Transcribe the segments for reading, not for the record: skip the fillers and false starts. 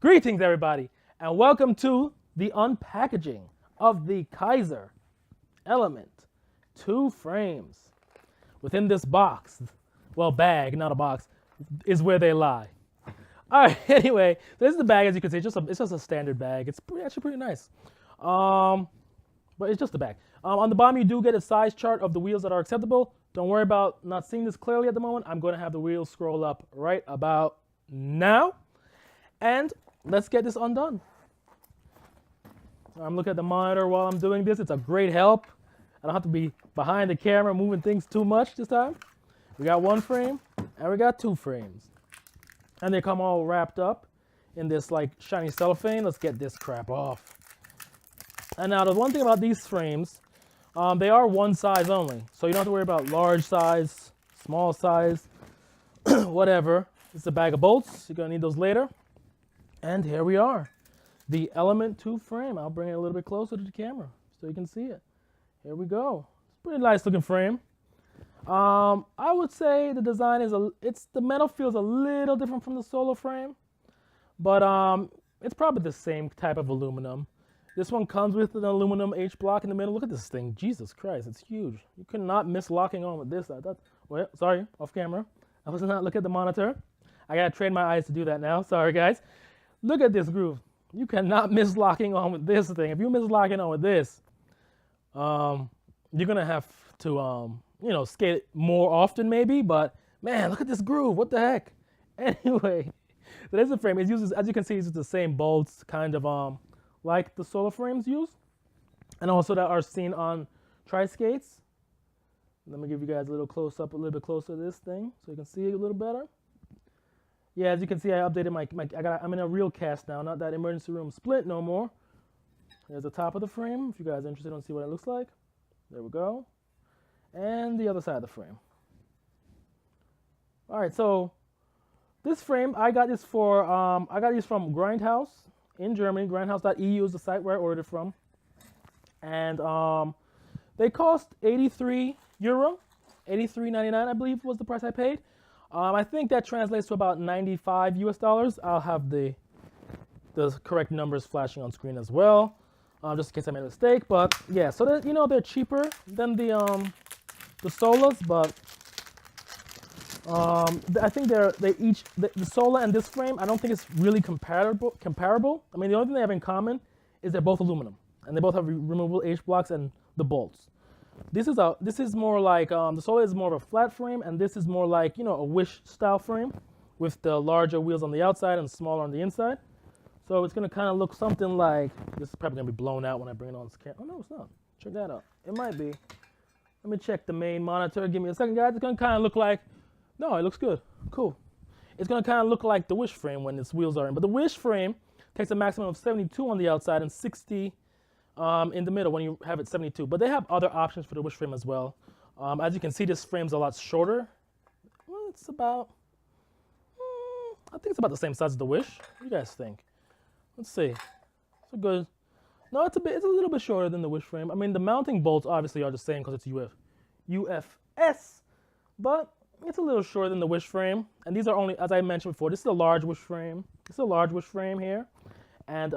Greetings, everybody, and welcome to the unpackaging of the Kizer Element 2 frames. Within this box, well, bag, not a box, is where they lie. All right, anyway, this is the bag. As you can see, it's just a standard bag. It's actually pretty nice, but it's just a bag. On the bottom, you do get a size chart of the wheels that are acceptable. Don't worry about not seeing this clearly at the moment. I'm going to have the wheels scroll up right about now. And let's get this undone. I'm looking at the monitor while I'm doing this. It's a great help. I don't have to be behind the camera moving things too much this time. We got one frame and we got two frames. And they come all wrapped up in this like shiny cellophane. Let's get this crap off. And now the one thing about these frames, they are one size only. So you don't have to worry about large size, small size, whatever. It's a bag of bolts. You're gonna need those later. And here we are, the Element 2 frame. I'll bring it a little bit closer to the camera so you can see it. Here we go. It's a pretty nice looking frame. I would say the design is the metal feels a little different from the Solo frame, but it's probably the same type of aluminum. This one comes with an aluminum H block in the middle. Look at this thing, Jesus Christ, it's huge. You could not miss locking on with this. Well, sorry, off camera. I was not looking at the monitor. I gotta train my eyes to do that now. Sorry, guys. Look at this groove. You cannot miss locking on with this thing. If you miss locking on with this, you're gonna have to, skate it more often maybe. But man, look at this groove. What the heck? Anyway, so there's the frame. It uses, as you can see, it's the same bolts, kind of like the Solo frames use, and also that are seen on tri-skates. Let me give you guys a little close up, a little bit closer to this thing, so you can see it a little better. Yeah, as you can see, I updated I'm in a real cast now, not that emergency room split no more. There's the top of the frame, if you guys are interested in see what it looks like. There we go. And the other side of the frame. All right, so this frame, I got these from Grindhouse in Germany. Grindhouse.eu is the site where I ordered it from. And they cost 83 euro, 83.99, I believe was the price I paid. I think that translates to about 95 US dollars. I'll have the correct numbers flashing on screen as well, just in case I made a mistake. But yeah, so that, they're cheaper than the Solas, but I think the Sola and this frame, I don't think it's really comparable. I mean, the only thing they have in common is they're both aluminum and they both have removable H blocks and the bolts. This is more like the Sola is more of a flat frame, and this is more like a Wish style frame with the larger wheels on the outside and smaller on the inside. So it's gonna kind of look something like this. Is probably gonna be blown out when I bring it on this camera. Oh no, it's not. Check that out. It might be. Let me check the main monitor. Give me a second, guys. It's gonna kind of look like. No, it looks good. Cool. It's gonna kind of look like the Wish frame when its wheels are in. But the Wish frame takes a maximum of 72 on the outside and 60. In the middle when you have it 72, but they have other options for the Wish frame as well. As you can see, this frame's a lot shorter. Well, it's about, I think it's about the same size as the Wish. What do you guys think? Let's see. It's a good. No, it's a little bit shorter than the Wish frame. I mean, the mounting bolts obviously are the same because it's UFS, but it's a little shorter than the Wish frame. And these are only, as I mentioned before, this is a large Wish frame. This is a large Wish frame here, and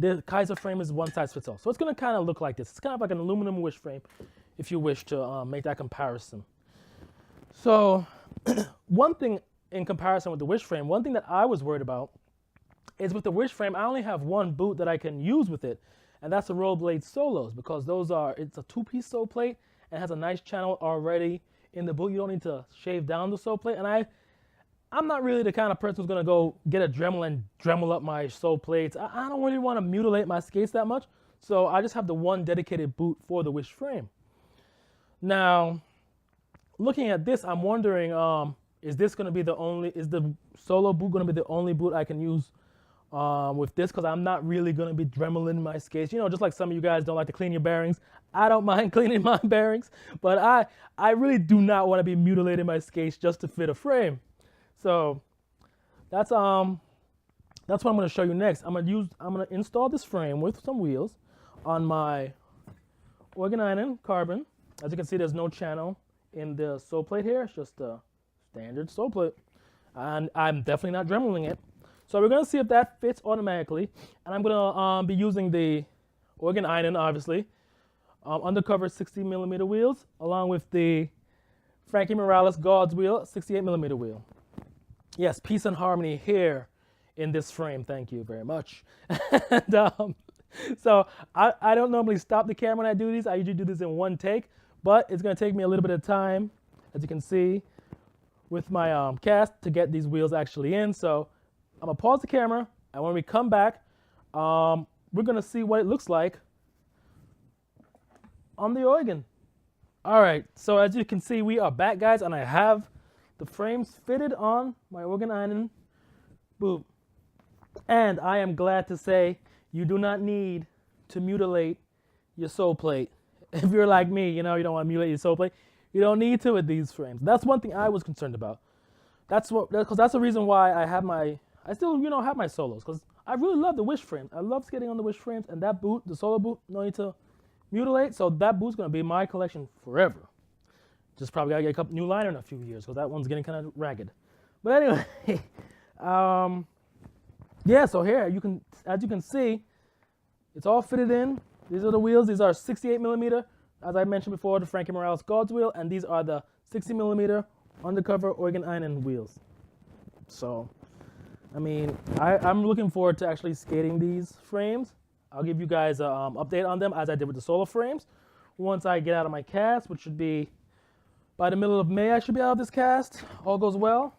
the Kizer frame is one size fits all. So it's going to kind of look like this. It's kind of like an aluminum Wish frame if you wish to make that comparison. So one thing in comparison with the Wish frame, one thing that I was worried about is with the Wish frame, I only have one boot that I can use with it, and that's the Rollerblade Solos, because it's a two-piece sole plate and has a nice channel already in the boot. You don't need to shave down the sole plate, and I'm not really the kind of person who's going to go get a Dremel and Dremel up my sole plates. I don't really want to mutilate my skates that much, so I just have the one dedicated boot for the Wish frame. Now, looking at this, I'm wondering, is the Solo boot going to be the only boot I can use with this? Because I'm not really going to be Dremeling my skates. Just like some of you guys don't like to clean your bearings. I don't mind cleaning my bearings, but I really do not want to be mutilating my skates just to fit a frame. So that's what I'm going to show you next. I'm going to install this frame with some wheels on my Organ carbon. As you can see, there's no channel in the sole plate here. It's just a standard sole plate. And I'm definitely not Dremeling it. So we're gonna see if that fits automatically, and I'm gonna be using the organ iron, obviously, undercover 60mm wheels, along with the Frankie Morales God's wheel, 68mm wheel. Yes, peace and harmony here in this frame. Thank you very much. And, so I don't normally stop the camera when I do these. I usually do this in one take, but it's gonna take me a little bit of time, as you can see, with my cast to get these wheels actually in. So I'm gonna pause the camera, and when we come back, we're gonna see what it looks like on the organ. All right, so as you can see, we are back, guys, and I have the frames fitted on my organ iron. Boom. And I am glad to say you do not need to mutilate your sole plate. If you're like me, you don't want to mutilate your sole plate. You don't need to with these frames. That's one thing I was concerned about. That's the reason why I still have my solos, because I really love the Wish frame. I love skating on the Wish frames, and that boot, the solo boot, no need to mutilate. So that boot's gonna be in my collection forever. Just probably gotta get a couple new liner in a few years, because that one's getting kind of ragged. But anyway, yeah. So here as you can see, it's all fitted in. These are the wheels. These are 68mm, as I mentioned before, the Frankie Morales God's wheel, and these are the 60mm undercover organ iron wheels. So, I mean, I'm looking forward to actually skating these frames. I'll give you guys an update on them as I did with the solo frames. Once I get out of my cast, which should be by the middle of May, I should be out of this cast. All goes well.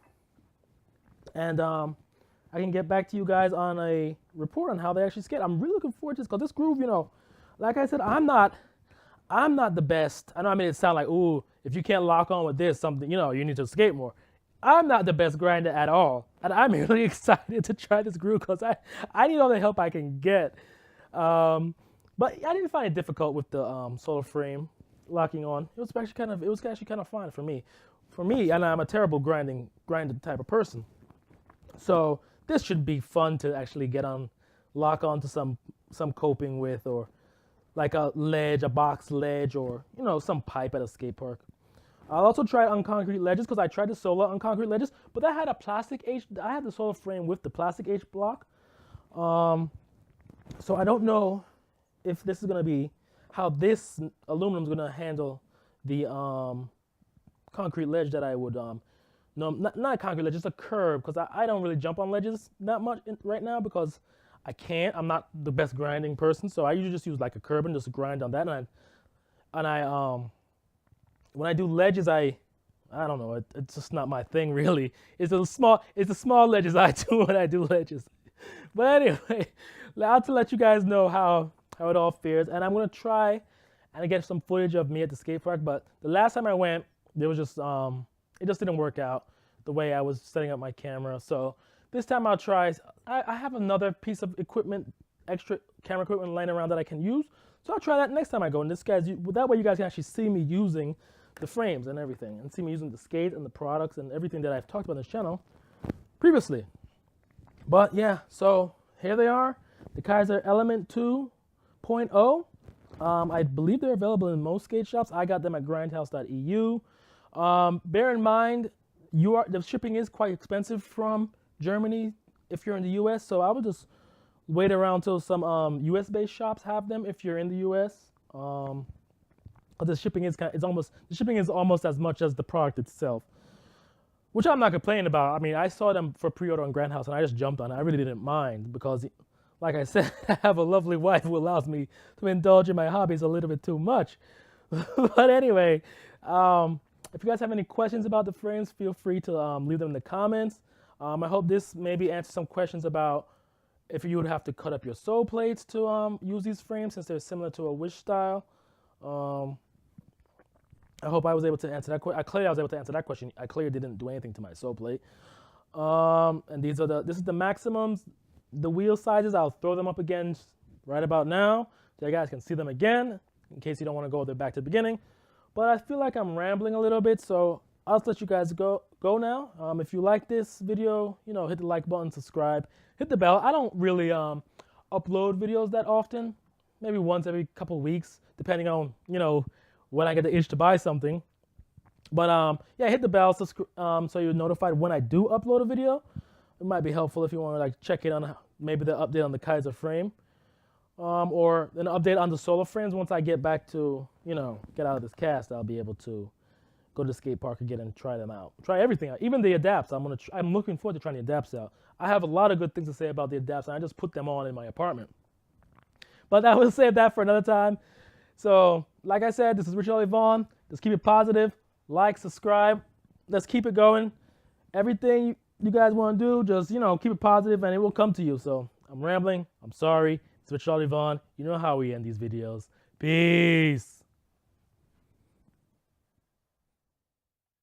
And I can get back to you guys on a report on how they actually skate. I'm really looking forward to this, because this groove, like I said, I'm not the best. I know I made it sound like, ooh, if you can't lock on with this, something, you need to skate more. I'm not the best grinder at all. And I'm really excited to try this groove, because I need all the help I can get. But I didn't find it difficult with the solo frame locking on. It was actually kind of fun for me. And I'm a terrible grinding type of person. So this should be fun to actually lock onto some coping with, or like a box ledge, or some pipe at a skate park. I'll also try it on concrete ledges, because I tried the solo on concrete ledges, but I had I had the solo frame with the plastic H block. So I don't know if this is gonna be how this aluminum is gonna handle the concrete ledge that I would no, not concrete ledge, just a curb, because I don't really jump on ledges that much right now, because I can't. I'm not the best grinding person, so I usually just use like a curb and just grind on that. And I when I do ledges, I don't know. It's just not my thing, really. It's the small ledges I do when I do ledges. But anyway, I'll to let you guys know how it all fares, and I'm gonna try and get some footage of me at the skate park. But the last time I went, there was just it just didn't work out the way I was setting up my camera. So this time I'll try. I have another piece of equipment, extra camera equipment laying around that I can use. So I'll try that next time I go. And that way you guys can actually see me using the frames and everything, and see me using the skates and the products and everything that I've talked about on this channel previously. But yeah, so here they are, the Kizer Element 2.0. I believe they're available in most skate shops. I got them at grindhouse.eu. Bear in mind, the shipping is quite expensive from Germany if you're in the US, so I would just wait around till some US-based shops have them if you're in the US. The shipping is almost as much as the product itself, which I'm not complaining about. I mean, I saw them for pre-order on Grindhouse, and I just jumped on it. I really didn't mind, because, like I said, I have a lovely wife who allows me to indulge in my hobbies a little bit too much. But anyway, if you guys have any questions about the frames, feel free to leave them in the comments. I hope this maybe answers some questions about if you would have to cut up your sole plates to use these frames, since they're similar to a Wish style. I hope I was able to answer that question. Clearly I was able to answer that question. I clearly didn't do anything to my sole plate. And this is the maximums. The wheel sizes, I'll throw them up again right about now, so you guys can see them again, in case you don't want to go back to the beginning. But I feel like I'm rambling a little bit, so I'll just let you guys go now. If you like this video, hit the like button, subscribe, hit the bell. I don't really upload videos that often, maybe once every couple of weeks, depending on when I get the itch to buy something. But yeah, hit the bell so you're notified when I do upload a video. it might be helpful if you want to like check in on maybe the update on the Kizer frame, or an update on the solar frames. Once I get back to, you know, get out of this cast, I'll be able to go to the skate park again and try them out. Try everything out, even the adapts. I'm looking forward to trying the adapts out. I have a lot of good things to say about the adapts, and I just put them on in my apartment. But I will save that for another time. So, like I said, this is Richard Vaughn. Just keep it positive. Like, subscribe. Let's keep it going. Everything you guys want to do, just, you know, keep it positive and it will come to you. So, I'm rambling. I'm sorry. It's Richard Vaughn. You know how we end these videos. Peace.